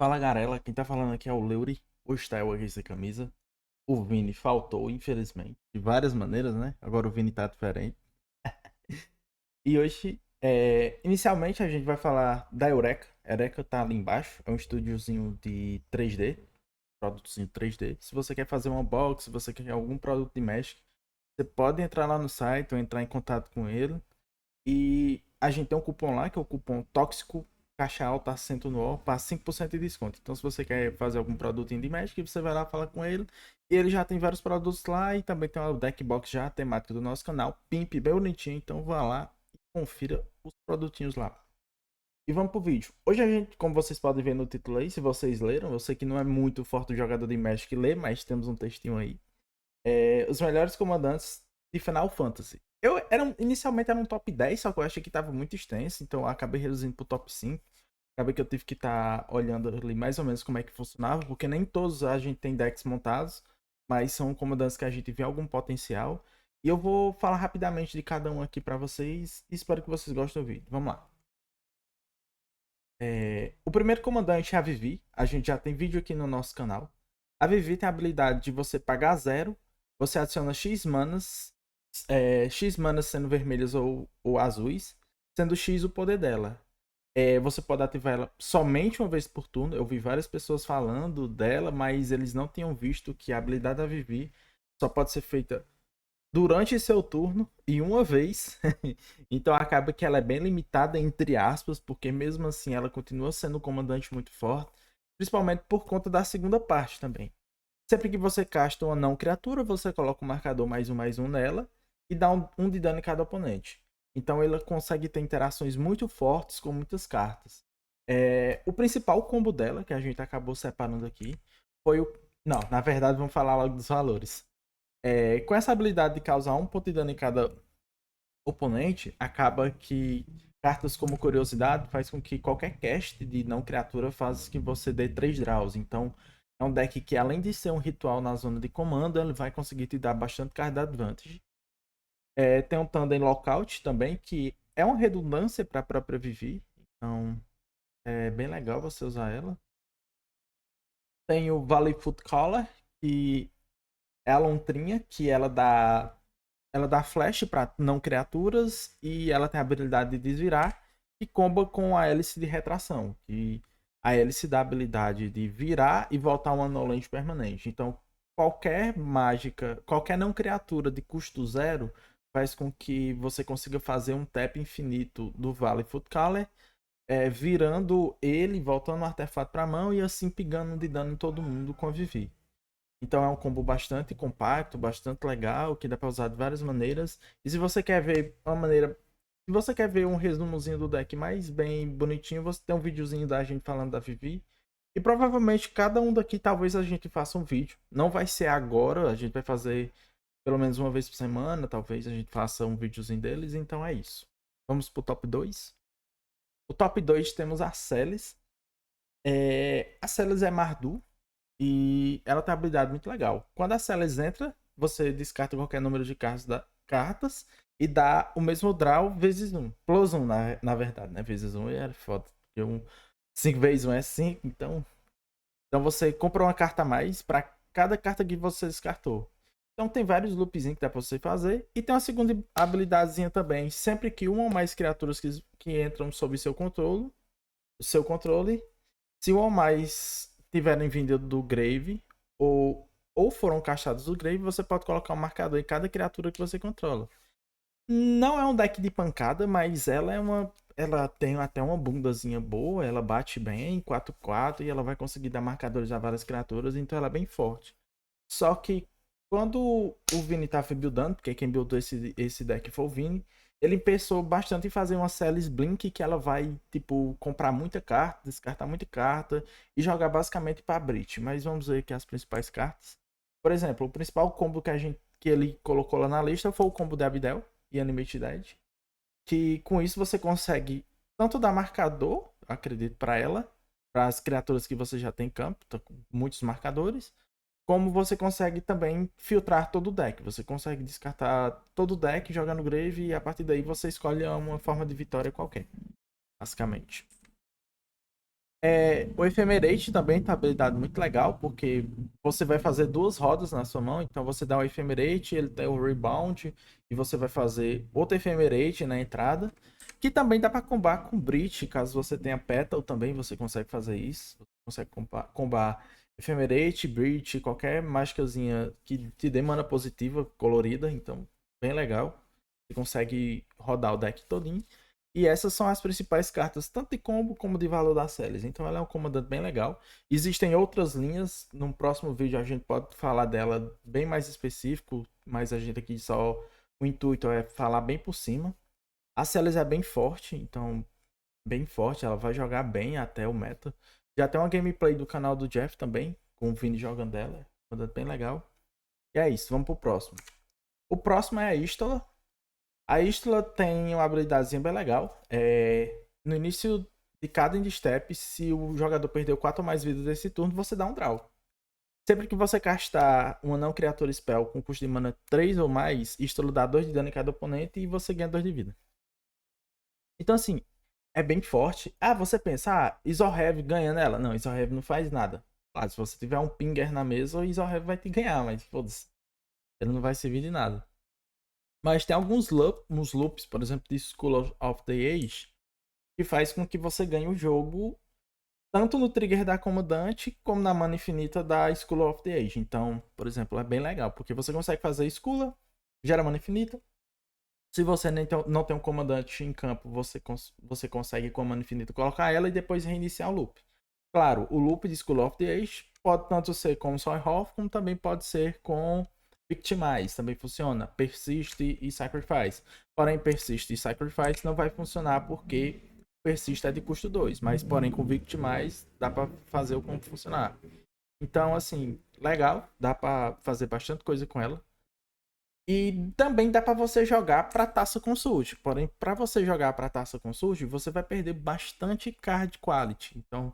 Fala Garela, quem tá falando aqui é o Leuri. Hoje tá eu aqui sem camisa. O Vini faltou, infelizmente. De várias maneiras, né? Agora o Vini tá diferente. E hoje, inicialmente a gente vai falar da Eureka. A Eureka tá ali embaixo. É um estúdiozinho de 3D. Produtozinho 3D. Se você quer fazer um unboxing, se você quer algum produto de Magic, você pode entrar lá no site ou entrar em contato com ele. E a gente tem um cupom lá, que é o cupom Tóxico Caixa Alta Acento no O, para 5% de desconto. Então, se você quer fazer algum produto de Magic, você vai lá falar com ele. E ele já tem vários produtos lá e também tem o deck box já temático do nosso canal. Pimp, bem bonitinho. Então, vá lá e confira os produtinhos lá. E vamos pro vídeo. Hoje a gente, como vocês podem ver no título aí, se vocês leram, eu sei que não é muito forte o jogador de Magic ler, mas temos um textinho aí. Os melhores comandantes de Final Fantasy. Inicialmente era um top 10, só que eu achei que tava muito extenso, então eu acabei reduzindo pro top 5. Acabei que eu tive que estar olhando ali mais ou menos como é que funcionava, porque nem todos a gente tem decks montados, mas são comandantes que a gente vê algum potencial. E eu vou falar rapidamente de cada um aqui pra vocês e espero que vocês gostem do vídeo. Vamos lá. O primeiro comandante é a Vivi. A gente já tem vídeo aqui no nosso canal. A Vivi tem a habilidade de você pagar zero, você adiciona X manas, X manas sendo vermelhas ou azuis, sendo X o poder dela. Você pode ativar ela somente uma vez por turno. Eu vi várias pessoas falando dela, mas eles não tinham visto que a habilidade da Vivi só pode ser feita durante seu turno e uma vez. Então acaba que ela é bem limitada, entre aspas, porque mesmo assim ela continua sendo um comandante muito forte, principalmente por conta da segunda parte também. Sempre que você casta uma não criatura, você coloca um marcador mais um nela e dá um de dano em cada oponente. Então ela consegue ter interações muito fortes com muitas cartas. O principal combo dela, que a gente acabou separando aqui, foi o. Não, na verdade, vamos falar logo dos valores. Com essa habilidade de causar um ponto de dano em cada oponente, acaba que cartas como Curiosidade faz com que qualquer cast de não criatura faça que você dê 3 draws. Então, é um deck que além de ser um ritual na zona de comando, ele vai conseguir te dar bastante card advantage. Tem um Tandem Lockout também, que é uma redundância para a própria Vivi. Então, é bem legal você usar ela. Tem o Valley Foot Caller, que é a lontrinha, que ela dá flash para não criaturas e ela tem a habilidade de desvirar e comba com a hélice de retração, que a hélice dá a habilidade de virar e voltar uma nolente permanente. Então, qualquer mágica, qualquer não criatura de custo zero faz com que você consiga fazer um tap infinito do Valley Footcaller, virando ele, voltando o artefato para a mão e assim pingando de dano em todo mundo com a Vivi. Então é um combo bastante compacto, bastante legal, que dá para usar de várias maneiras. E se você quer ver uma maneira. Se você quer ver um resumozinho do deck mais bem bonitinho, você tem um videozinho da gente falando da Vivi. E provavelmente cada um daqui talvez a gente faça um vídeo. Não vai ser agora, a gente vai fazer pelo menos uma vez por semana, talvez a gente faça um videozinho deles. Então é isso. Vamos pro top 2. O top 2 temos a Celes. A Celes é Mardu. E ela tem uma habilidade muito legal. Quando a Celes entra, você descarta qualquer número de cartas e dá o mesmo draw vezes um. Plus um, na verdade, né? Vezes um é foda. Porque 5 vezes um é 5, então você compra uma carta a mais para cada carta que você descartou. Então tem vários loopzinhos que dá pra você fazer. E tem uma segunda habilidadezinha também. Sempre que uma ou mais criaturas que entram sob seu controle, se um ou mais tiverem vindo do Grave ou foram caixados do Grave, você pode colocar um marcador em cada criatura que você controla. Não é um deck de pancada, mas ela é uma. Ela tem até uma bundazinha boa, ela bate bem, 4/4 e ela vai conseguir dar marcadores a várias criaturas, então ela é bem forte. Só que quando o Vini tava buildando, porque quem buildou esse deck foi o Vini, ele pensou bastante em fazer uma Celis Blink que ela vai, tipo, comprar muita carta, descartar muita carta e jogar basicamente pra Brit. Mas vamos ver aqui as principais cartas. Por exemplo, o principal combo que ele colocou lá na lista foi o combo de Abdel e Animate Dead. Que com isso você consegue tanto dar marcador, acredito, para ela, para as criaturas que você já tem em campo, tá com muitos marcadores, como você consegue também filtrar todo o deck. Você consegue descartar todo o deck, jogar no grave e a partir daí você escolhe uma forma de vitória qualquer, basicamente. O Ephemerate também tá habilidade muito legal, porque você vai fazer duas rodas na sua mão, então você dá o Ephemerate, ele tem o Rebound, e você vai fazer outro Ephemerate na entrada, que também dá para combar com Breach, caso você tenha Petal também, você consegue fazer isso, você consegue combar Ephemerate, Breach, qualquer mágicazinha que te dê mana positiva, colorida, então bem legal, você consegue rodar o deck todinho. E essas são as principais cartas, tanto de combo como de valor das séries. Então ela é um comandante bem legal. Existem outras linhas. No próximo vídeo a gente pode falar dela bem mais específico. Mas a gente aqui só. O intuito é falar bem por cima. A Celes é bem forte, então. Bem forte. Ela vai jogar bem até o meta. Já tem uma gameplay do canal do Jeff também. Com o Vini jogando dela. É um comandante bem legal. E é isso, vamos pro próximo. O próximo é a Ístola. A Istla tem uma habilidadezinha bem legal. No início de cada end step, se o jogador perdeu 4 ou mais vidas desse turno, você dá um draw. Sempre que você castar uma não criatura spell com custo de mana 3 ou mais, Istla dá 2 de dano em cada oponente e você ganha 2 de vida. Então, assim, é bem forte. Ah, você pensa, Isorhev ganha nela. Não, Isorhev não faz nada. Claro, se você tiver um pinger na mesa, o Isorhev vai te ganhar, mas foda-se. Ele não vai servir de nada. Mas tem uns loops, por exemplo, de School of the Age, que faz com que você ganhe o jogo tanto no trigger da comandante como na mana infinita da School of the Age. Então, por exemplo, é bem legal, porque você consegue fazer School, gera mana infinita. Se você não tem um comandante em campo, você consegue com a mana infinita colocar ela e depois reiniciar o loop. Claro, o loop de School of the Age pode tanto ser com Soilhoff, como também pode ser com Victimize, também funciona. Persist e Sacrifice. Porém, Persist e Sacrifice não vai funcionar porque Persist é de custo 2, mas porém com Victimize dá para fazer o combo funcionar. Então, assim, legal, dá para fazer bastante coisa com ela. E também dá para você jogar para Taça Consult. Porém, para você jogar para Taça Consult, você vai perder bastante card quality. Então,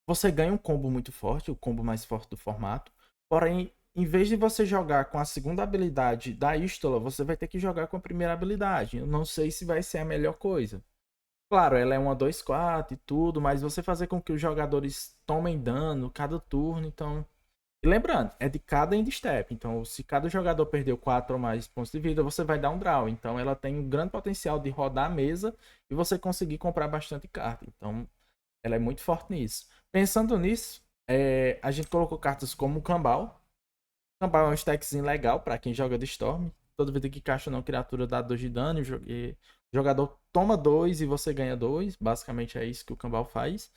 você ganha um combo muito forte, o combo mais forte do formato. Porém, em vez de você jogar com a segunda habilidade da Ístola, você vai ter que jogar com a primeira habilidade. Eu não sei se vai ser a melhor coisa. Claro, ela é uma 2/4 e tudo, mas você fazer com que os jogadores tomem dano cada turno, então. E lembrando, é de cada end step. Então, se cada jogador perdeu 4 ou mais pontos de vida, você vai dar um draw. Então, ela tem um grande potencial de rodar a mesa e você conseguir comprar bastante carta. Então, ela é muito forte nisso. Pensando nisso, a gente colocou cartas como o Cambal. O Cambal é um stackzinho legal para quem joga de Storm. Toda vida que caixa não criatura dá 2 de dano. O jogador toma 2 e você ganha 2. Basicamente é isso que o Cambal faz.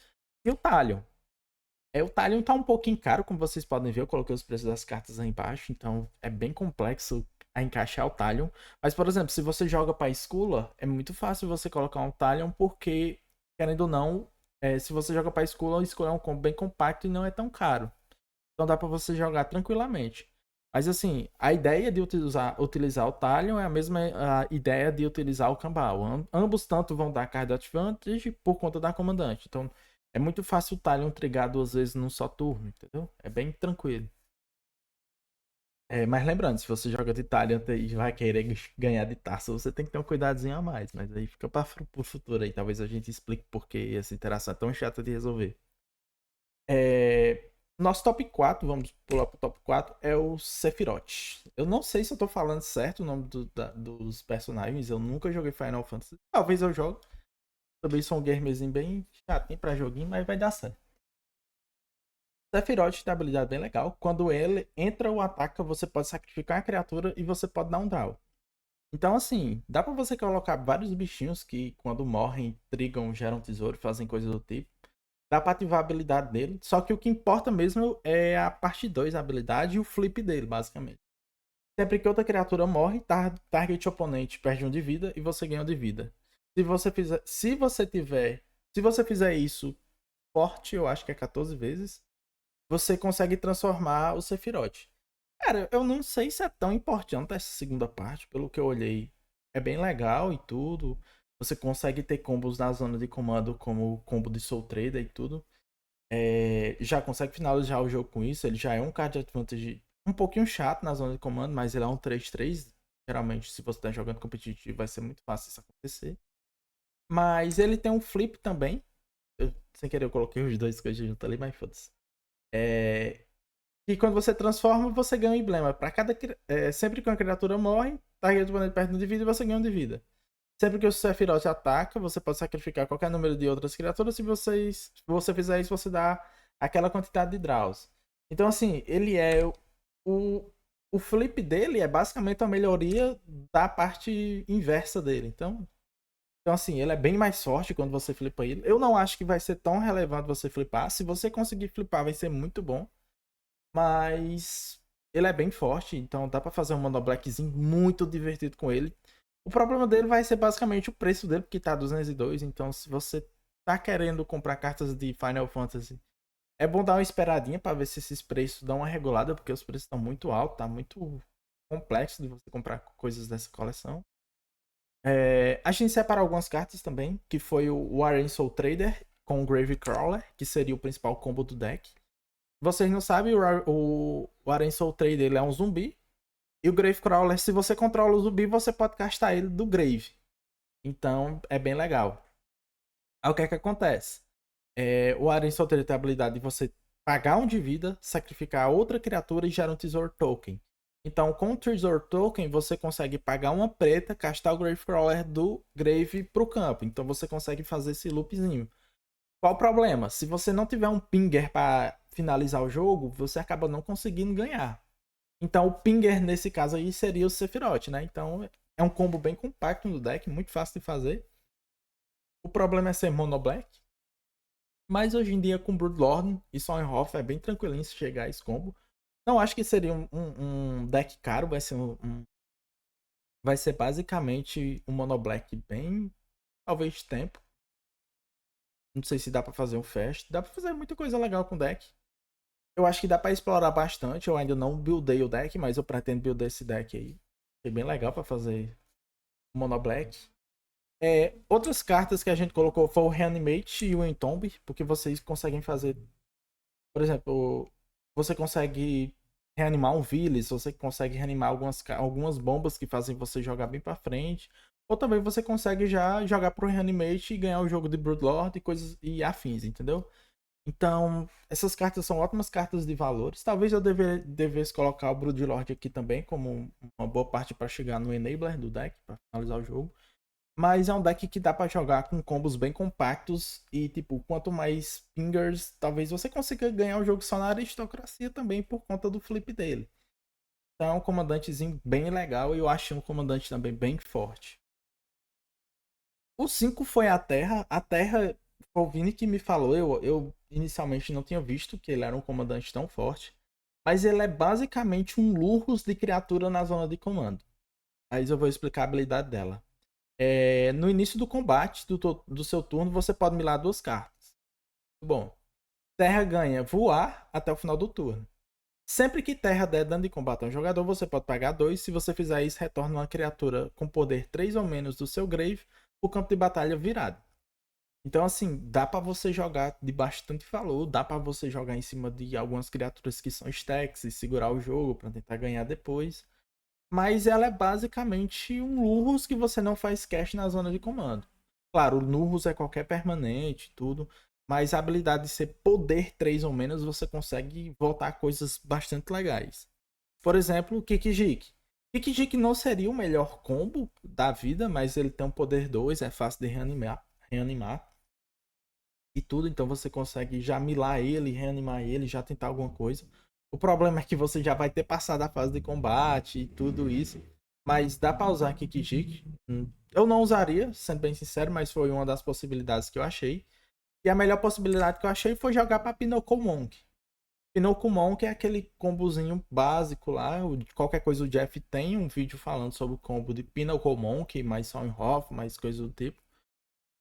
E o Talion. O Talion tá um pouquinho caro, como vocês podem ver. Eu coloquei os preços das cartas aí embaixo. Então é bem complexo a encaixar o Talion. Mas, por exemplo, se você joga para Skula, é muito fácil você colocar um Talion, porque, querendo ou não, se você joga para Skula, o Skula é um combo bem compacto e não é tão caro. Então dá para você jogar tranquilamente. Mas assim, a ideia de utilizar o Talion é a mesma ideia de utilizar o Kambal. Ambos tanto vão dar card advantage por conta da comandante. Então é muito fácil o Talion trigar 2 vezes num só turno, entendeu? É bem tranquilo. Mas lembrando, se você joga de Talion e vai querer ganhar de taça, você tem que ter um cuidadozinho a mais. Mas aí fica para o futuro aí. Talvez a gente explique por que essa interação é tão chata de resolver. Nosso top 4, vamos pular pro top 4, é o Sephiroth. Eu não sei se eu tô falando certo o nome dos personagens, eu nunca joguei Final Fantasy. Talvez eu jogue. Também sou um gamerzinho bem chatinho pra joguinho, mas vai dar certo. Sephiroth tem habilidade bem legal. Quando ele entra ou ataca, você pode sacrificar a criatura e você pode dar um draw. Então, assim, dá pra você colocar vários bichinhos que, quando morrem, trigam, geram tesouro, fazem coisas do tipo. Dá pra ativar a habilidade dele. Só que o que importa mesmo é a parte 2 a habilidade e o flip dele, basicamente. Sempre que outra criatura morre, target oponente perde 1 de vida e você ganha 1 de vida. Se você fizer isso forte, eu acho que é 14 vezes, você consegue transformar o Sephiroth. Cara, eu não sei se é tão importante essa segunda parte, pelo que eu olhei. É bem legal e tudo. Você consegue ter combos na zona de comando, como o combo de Soul Trader e tudo. Já consegue finalizar o jogo com isso. Ele já é um card advantage um pouquinho chato na zona de comando, mas ele é um 3/3. Geralmente, se você está jogando competitivo, vai ser muito fácil isso acontecer. Mas ele tem um flip também. Sem querer eu coloquei os dois coisas junto ali, mas foda-se. É... E quando você transforma, você ganha um emblema. Pra cada... sempre que uma criatura morre, target do oponente perde um de vida e você ganha um de vida. Sempre que o Sephiroth ataca, você pode sacrificar qualquer número de outras criaturas. Se você fizer isso, você dá aquela quantidade de draws. Então, assim, ele é... O, o flip dele é basicamente a melhoria da parte inversa dele. Então, assim, ele é bem mais forte quando você flipa ele. Eu não acho que vai ser tão relevante você flipar. Se você conseguir flipar, vai ser muito bom. Mas ele é bem forte, então dá pra fazer um Mono Blackzinho muito divertido com ele. O problema dele vai ser basicamente o preço dele, porque tá 202. Então, se você tá querendo comprar cartas de Final Fantasy, é bom dar uma esperadinha pra ver se esses preços dão uma regulada, porque os preços estão muito altos, tá muito complexo de você comprar coisas dessa coleção. A gente separou algumas cartas também, que foi o Warren Soul Trader com o Grave Crawler, que seria o principal combo do deck. Vocês não sabem, o Warren Soul Trader ele é um zumbi. E o Grave Crawler, se você controla o zumbi, você pode castar ele do Grave. Então, é bem legal. Aí o que é que acontece? O Warren Soul Trader tem a habilidade de você pagar um de vida, sacrificar outra criatura e gerar um Tesouro Token. Então, com o Tesouro Token, você consegue pagar uma preta, castar o Grave Crawler do Grave pro campo. Então, você consegue fazer esse loopzinho. Qual o problema? Se você não tiver um pinger para finalizar o jogo, você acaba não conseguindo ganhar. Então, o pinger nesse caso aí seria o Sephiroth, né? Então, é um combo bem compacto no deck, muito fácil de fazer. O problema é ser mono black. Mas hoje em dia, com Broodlord e Soilhoff, é bem tranquilinho se chegar a esse combo. Não acho que seria um deck caro, vai ser basicamente um mono black bem, talvez tempo. Não sei se dá pra fazer um fast. Dá pra fazer muita coisa legal com o deck. Eu acho que dá pra explorar bastante. Eu ainda não buildei o deck, mas eu pretendo buildar esse deck aí. É bem legal pra fazer Mono Black. Outras cartas que a gente colocou foi o Reanimate e o Entomb, porque vocês conseguem fazer. Por exemplo, você consegue reanimar um Village, você consegue reanimar algumas bombas que fazem você jogar bem pra frente. Ou também você consegue já jogar pro Reanimate e ganhar o jogo de Broodlord e coisas e afins, entendeu? Então, essas cartas são ótimas cartas de valores. Talvez eu devesse colocar o Broodlord aqui também como uma boa parte para chegar no Enabler do deck, para finalizar o jogo. Mas é um deck que dá para jogar com combos bem compactos e, tipo, quanto mais pingers, talvez você consiga ganhar o jogo só na aristocracia também por conta do flip dele. Então é um comandantezinho bem legal e eu achei um comandante também bem forte. O 5 foi a Terra. A Terra, foi o Vini que me falou. Eu inicialmente não tinha visto que ele era um comandante tão forte. Mas ele é basicamente um Lurrus de criatura na zona de comando. Aí eu vou explicar a habilidade dela. No início do combate do seu turno, você pode milar duas cartas. Bom, Terra ganha voar até o final do turno. Sempre que Terra der dano de combate a um jogador, você pode pagar 2. Se você fizer isso, retorna uma criatura com poder 3 ou menos do seu grave o campo de batalha virado. Então, assim, dá pra você jogar de bastante valor, dá pra você jogar em cima de algumas criaturas que são stacks e segurar o jogo pra tentar ganhar depois. Mas ela é basicamente um Lurrus que você não faz cast na zona de comando. Claro, o Lurrus é qualquer permanente, tudo. Mas a habilidade de ser poder 3 ou menos, você consegue voltar coisas bastante legais. Por exemplo, o Kikijik. Kikijik não seria o melhor combo da vida, mas ele tem um poder 2, é fácil de reanimar e tudo, então você consegue já milar ele, reanimar ele, já tentar alguma coisa. O problema é que você já vai ter passado a fase de combate e tudo isso, mas dá pra usar Kikijik. Eu não usaria, sendo bem sincero, mas foi uma das possibilidades que eu achei. E a melhor possibilidade que eu achei foi jogar pra Pinocchio Monk. Pinocchio Monk é aquele combozinho básico lá. Qualquer coisa o Jeff tem um vídeo falando sobre o combo de Pinocchio Monk, mais Soundhoff, mais coisa do tipo.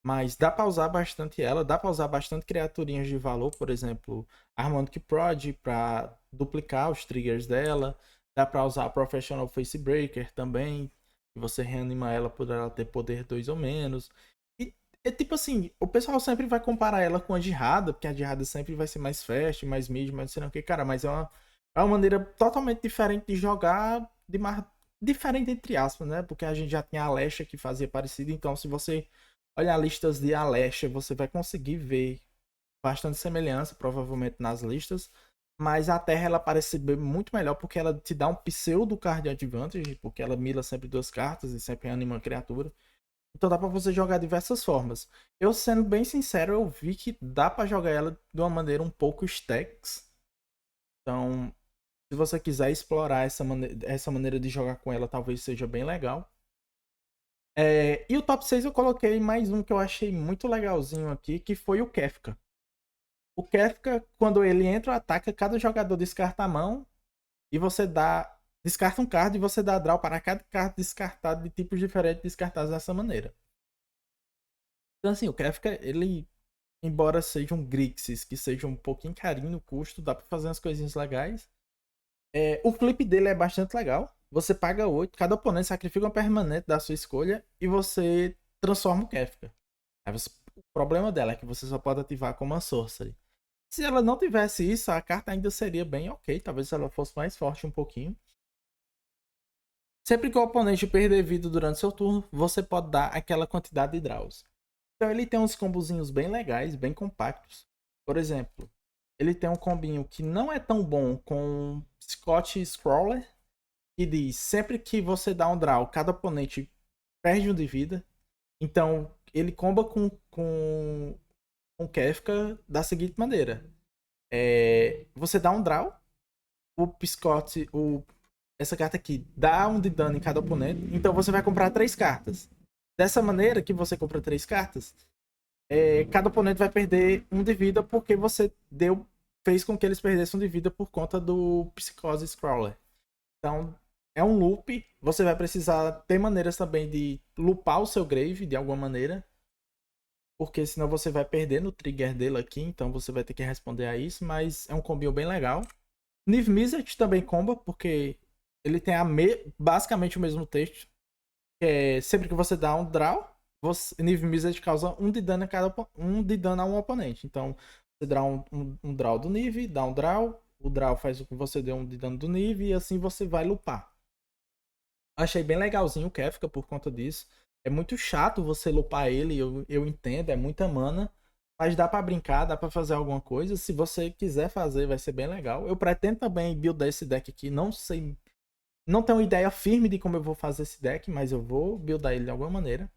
Mas dá pra usar bastante ela, dá pra usar bastante criaturinhas de valor, por exemplo, Harmonic Prod pra duplicar os triggers dela. Dá pra usar a Professional Facebreaker também, que você reanima ela por ela ter poder 2 ou menos. E é tipo assim, o pessoal sempre vai comparar ela com a Jihada, porque a Jihada sempre vai ser mais fast, mais mid, mais não sei o que, cara, mas é uma maneira totalmente diferente de jogar, diferente entre aspas, né? Porque a gente já tinha a Alesha que fazia parecido, então se você olhar listas de Alesha, você vai conseguir ver bastante semelhança, provavelmente, nas listas. Mas a Terra, ela parece ser muito melhor porque ela te dá um pseudo card advantage, porque ela mila sempre 2 cartas e sempre anima uma criatura. Então dá pra você jogar de diversas formas. Eu, sendo bem sincero, eu vi que dá pra jogar ela de uma maneira um pouco stacks. Então, se você quiser explorar essa maneira de jogar com ela, talvez seja bem legal. E o top 6 eu coloquei mais um que eu achei muito legalzinho aqui, que foi o Kefka. O Kefka, quando ele entra, ataca, cada jogador descarta a mão e você dá. Descarta um card e você dá draw para cada card descartado de tipos diferentes descartados dessa maneira. Então, assim, o Kefka, ele, embora seja um Grixis, que seja um pouquinho carinho no custo, dá pra fazer umas coisinhas legais. O flip dele é bastante legal. Você paga 8, cada oponente sacrifica uma permanente da sua escolha e você transforma o Kefka. O problema dela é que você só pode ativar como uma Sorcery. Se ela não tivesse isso, a carta ainda seria bem ok. Talvez ela fosse mais forte um pouquinho. Sempre que o oponente perder vida durante seu turno, você pode dar aquela quantidade de draws. Então ele tem uns combozinhos bem legais, bem compactos. Por exemplo, ele tem um combinho que não é tão bom com Scott Scrawler, que diz sempre que você dá um draw, cada oponente perde um de vida. Então ele comba com Kefka da seguinte maneira. Você dá um draw, o Piscote, essa carta aqui dá um de dano em cada oponente, então você vai comprar 3 cartas. Dessa maneira que você compra 3 cartas, cada oponente vai perder um de vida porque você fez com que eles perdessem um de vida por conta do Psicose Scrawler. Então, é um loop. Você vai precisar ter maneiras também de loopar o seu Grave de alguma maneira. Porque senão você vai perder no trigger dele aqui. Então você vai ter que responder a isso. Mas é um combinho bem legal. Niv Mizzet também comba, porque ele tem basicamente o mesmo texto. Sempre que você dá um draw, Niv Mizzet causa um de dano a um oponente. Então, você dá um draw do Niv, dá um draw, o draw faz com que você dê um de dano do Niv e assim você vai lupar. Achei bem legalzinho o Kefka por conta disso. É muito chato você lupar ele, eu entendo, é muita mana. Mas dá pra brincar, dá pra fazer alguma coisa. Se você quiser fazer, vai ser bem legal. Eu pretendo também buildar esse deck aqui. Não sei. Não tenho ideia firme de como eu vou fazer esse deck, mas eu vou buildar ele de alguma maneira.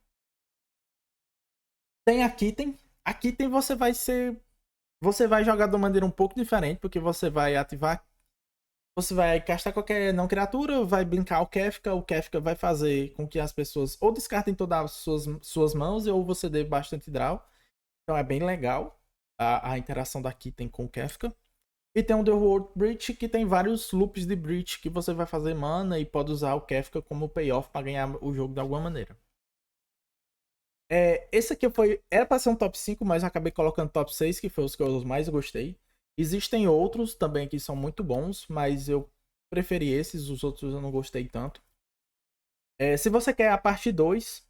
Tem a Kitten. A Kitten você vai ser. Você vai jogar de uma maneira um pouco diferente, porque você vai ativar. Você vai castar qualquer não criatura, vai brincar o Kefka vai fazer com que as pessoas ou descartem todas as suas mãos, ou você dê bastante draw. Então é bem legal a interação da Kitten com o Kefka. E tem o The World Breach, que tem vários loops de Breach que você vai fazer mana e pode usar o Kefka como payoff para ganhar o jogo de alguma maneira. Esse aqui era pra ser um top 5, mas eu acabei colocando top 6, que foi os que eu mais gostei. Existem outros também que são muito bons, mas eu preferi esses, os outros eu não gostei tanto. Se você quer a parte 2,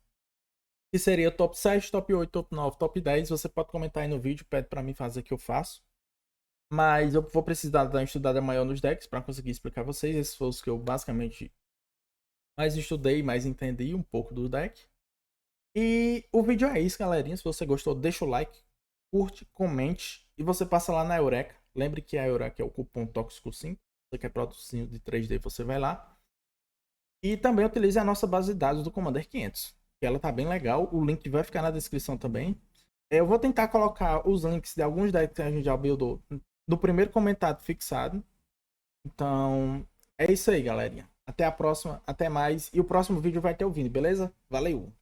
que seria top 7, top 8, top 9, top 10, você pode comentar aí no vídeo, pede pra mim fazer que eu faço. Mas eu vou precisar dar uma estudada maior nos decks para conseguir explicar a vocês. Esses foram os que eu basicamente mais estudei, mais entendi um pouco do deck. E o vídeo é isso, galerinha. Se você gostou, deixa o like, curte, comente e você passa lá na Eureka. Lembre que a Eureka é o cupom Tóxico5. Você quer produtinho de 3D, você vai lá. E também utilize a nossa base de dados do Commander 500, que ela tá bem legal. O link vai ficar na descrição também. Eu vou tentar colocar os links de alguns decks que a gente já buildou no primeiro comentário fixado. Então, é isso aí, galerinha. Até a próxima, até mais. E o próximo vídeo vai ter o vídeo, beleza? Valeu!